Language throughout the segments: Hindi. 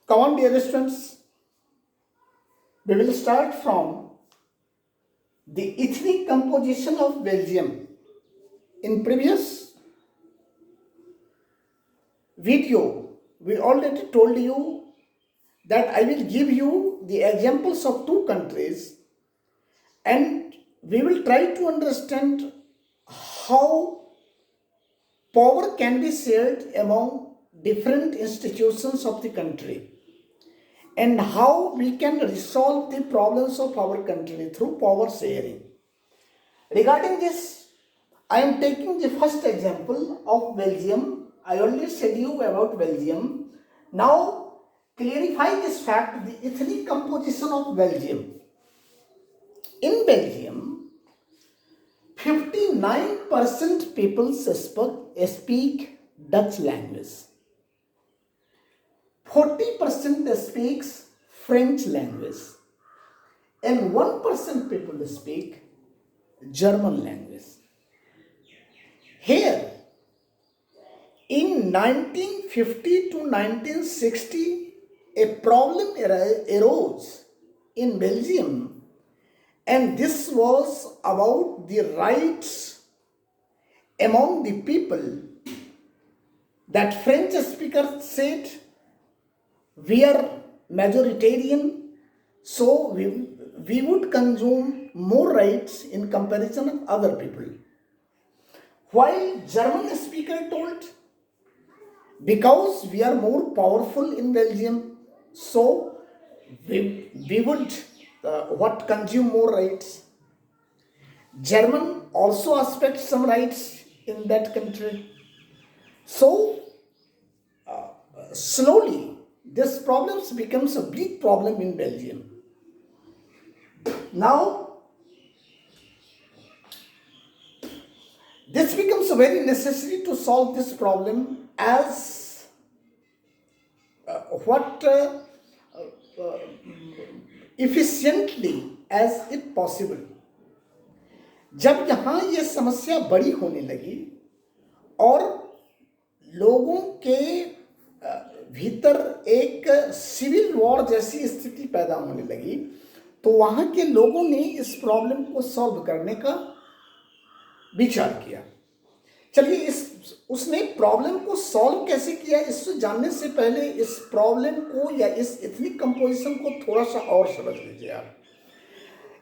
Come on, dear students, we will start from the ethnic composition of Belgium. In previous video, we already told you that I will give you the examples of two countries and we will try to understand how power can be shared among different institutions of the country and how we can resolve the problems of our country through power sharing. Regarding this, I am taking the first example of Belgium. I already said you about Belgium. Now, clarify this fact, the ethnic composition of Belgium. In Belgium, 59% people speak Dutch language. 40% speaks French language. And 1% people speak German language. Here, in 1950 to 1960, a problem arose in Belgium, and this was about the rights among the people that French speakers said we are majoritarian, so we would consume more rights in comparison of other people. While German speaker told, because we are more powerful in Belgium, so we would consume more rights. German also expects some rights in that country. So slowly this problem becomes a big problem in Belgium. Now this becomes very necessary to solve this problem as efficiently as it possible. जब यहाँ ये समस्या बड़ी होने लगी और लोगों के भीतर एक सिविल वॉर जैसी स्थिति पैदा होने लगी, तो वहाँ के लोगों ने इस प्रॉब्लम को सॉल्व करने का विचार किया. चलिए उसने प्रॉब्लम को सॉल्व कैसे किया, इसको जानने से पहले इस प्रॉब्लम को या इस एथनिक कंपोजिशन को थोड़ा सा और समझ लीजिए आप.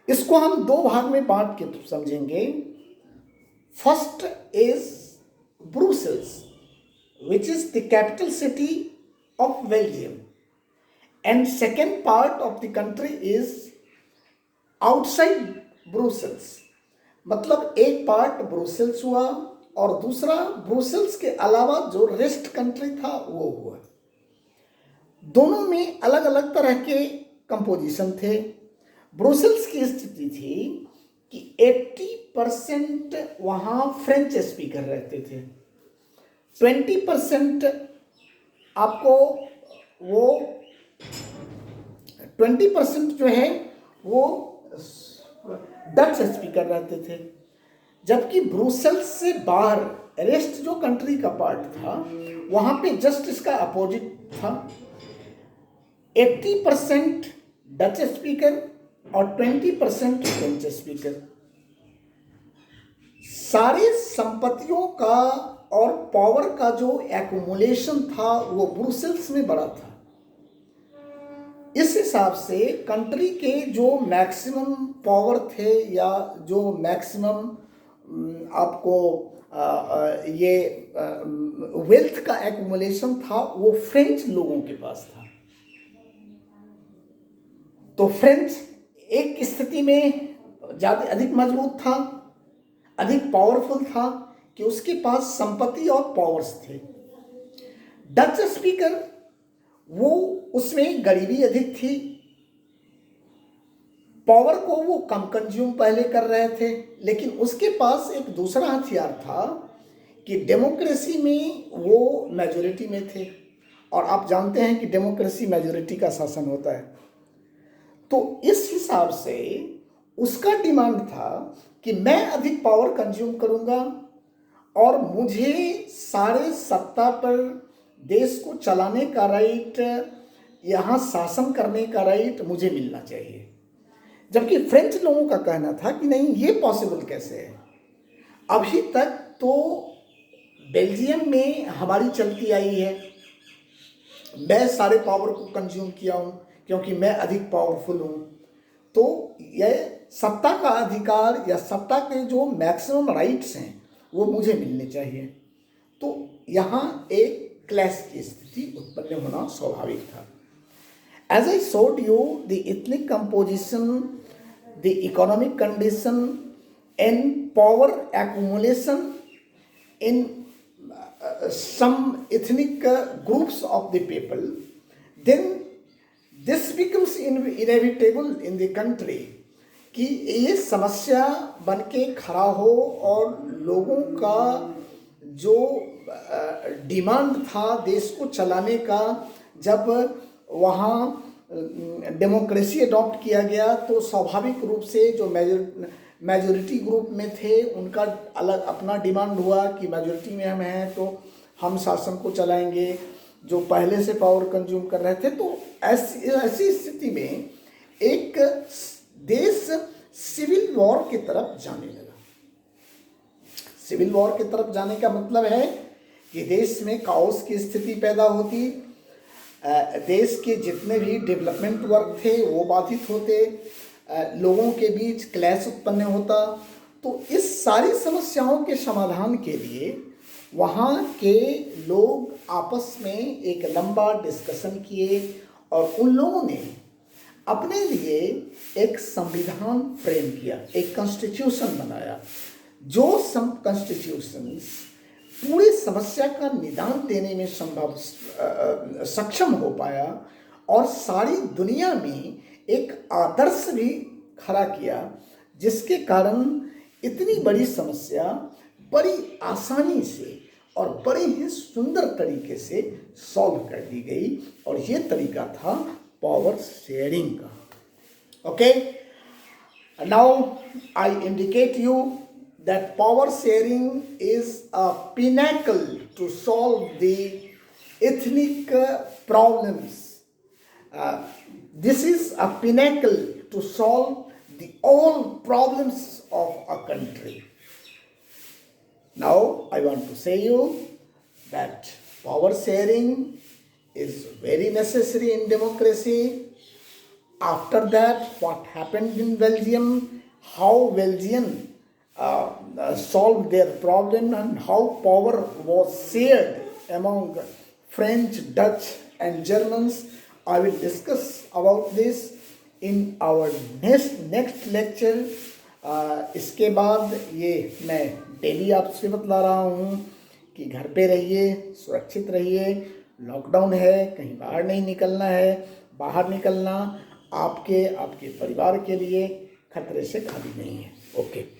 इसको हम दो भाग में बांट के समझेंगे. First is Brussels, which is the capital city of Belgium, and second part of the country is outside Brussels. मतलब एक पार्ट ब्रुसेल्स हुआ और दूसरा ब्रुसेल्स के अलावा जो रेस्ट कंट्री था वो हुआ. दोनों में अलग अलग तरह के कंपोजिशन थे. ब्रुसेल्स की स्थिति थी कि 80% वहाँ फ्रेंच स्पीकर रहते थे, 20% आपको वो 20% जो है वो डच स्पीकर रहते थे. जबकि ब्रुसेल्स से बाहर रेस्ट जो कंट्री का पार्ट था वहाँ पे जस्ट इसका अपोजिट था. 80% डच स्पीकर और 20% फ्रेंच स्पीकर. सारी संपत्तियों का और पावर का जो एक्यूमुलेशन था वो ब्रुसेल्स में बड़ा था. इस हिसाब से कंट्री के जो मैक्सिमम पावर थे या जो मैक्सिमम आपको ये वेल्थ का एक्यूमुलेशन था वो फ्रेंच लोगों के पास था. तो फ्रेंच एक स्थिति में ज़्यादा अधिक मजबूत था, अधिक पावरफुल था कि उसके पास संपत्ति और पावर्स थे. डच स्पीकर वो उसमें गरीबी अधिक थी, पावर को वो कम कंज्यूम पहले कर रहे थे, लेकिन उसके पास एक दूसरा हथियार था कि डेमोक्रेसी में वो मेजॉरिटी में थे और आप जानते हैं कि डेमोक्रेसी मेजॉरिटी का शासन होता है. तो इस हिसाब से उसका डिमांड था कि मैं अधिक पावर कंज्यूम करूंगा और मुझे सारे सत्ता पर देश को चलाने का राइट यहाँ शासन करने का राइट मुझे मिलना चाहिए। जबकि फ्रेंच लोगों का कहना था कि नहीं, ये पॉसिबल कैसे है। अभी तक तो बेल्जियम में हमारी चलती आई है, मैं सारे पावर को कंज्यूम किया हूँ क्योंकि मैं अधिक पावरफुल हूँ, तो यह सत्ता का अधिकार या सत्ता के जो मैक्सिमम राइट्स हैं वो मुझे मिलने चाहिए। तो यहाँ एक क्लैश की स्थिति उत्पन्न होना स्वाभाविक था। As I showed you, the ethnic composition, the economic condition, and power accumulation in some ethnic groups of the people, then this becomes inevitable in the country कि ये समस्या बन के खड़ा हो और लोगों का जो डिमांड था देश को चलाने का, जब वहाँ डेमोक्रेसी अडॉप्ट किया गया तो स्वाभाविक रूप से जो मेजोरिटी ग्रुप में थे उनका अलग अपना डिमांड हुआ कि मेजोरिटी में हम हैं तो हम शासन को चलाएंगे, जो पहले से पावर कंज्यूम कर रहे थे। तो ऐसी स्थिति में एक देश सिविल वॉर की तरफ जाने लगा। सिविल वॉर की तरफ जाने का मतलब है कि देश में काओस की स्थिति पैदा होती, देश के जितने भी डेवलपमेंट वर्क थे वो बाधित होते, लोगों के बीच क्लैश उत्पन्न होता। तो इस सारी समस्याओं के समाधान के लिए वहाँ के लोग आपस में एक लंबा डिस्कशन किए और उन लोगों ने अपने लिए एक संविधान फ्रेम किया, एक कॉन्स्टिट्यूशन बनाया, जो कॉन्स्टिट्यूशंस पूरी समस्या का निदान देने में सक्षम हो पाया और सारी दुनिया में एक आदर्श भी खड़ा किया, जिसके कारण इतनी बड़ी समस्या बड़ी आसानी से और बड़े ही सुंदर तरीके से सॉल्व कर दी गई। और ये तरीका था पावर शेयरिंग का। Okay, now I indicate you that power sharing is a pinnacle to solve the ethnic problems. This is a pinnacle to solve all problems of a country. Now I want to say you that power sharing is very necessary in democracy. After that, what happened in Belgium, how Belgium solved their problem and how power was shared among French, Dutch and Germans, I will discuss about this in our next lecture. इसके बाद ये मैं डेली आपसे बतला रहा हूँ कि घर पे रहिए, सुरक्षित रहिए, लॉकडाउन है, कहीं बाहर नहीं निकलना है, बाहर निकलना आपके परिवार के लिए खतरे से खाली नहीं है। ओके।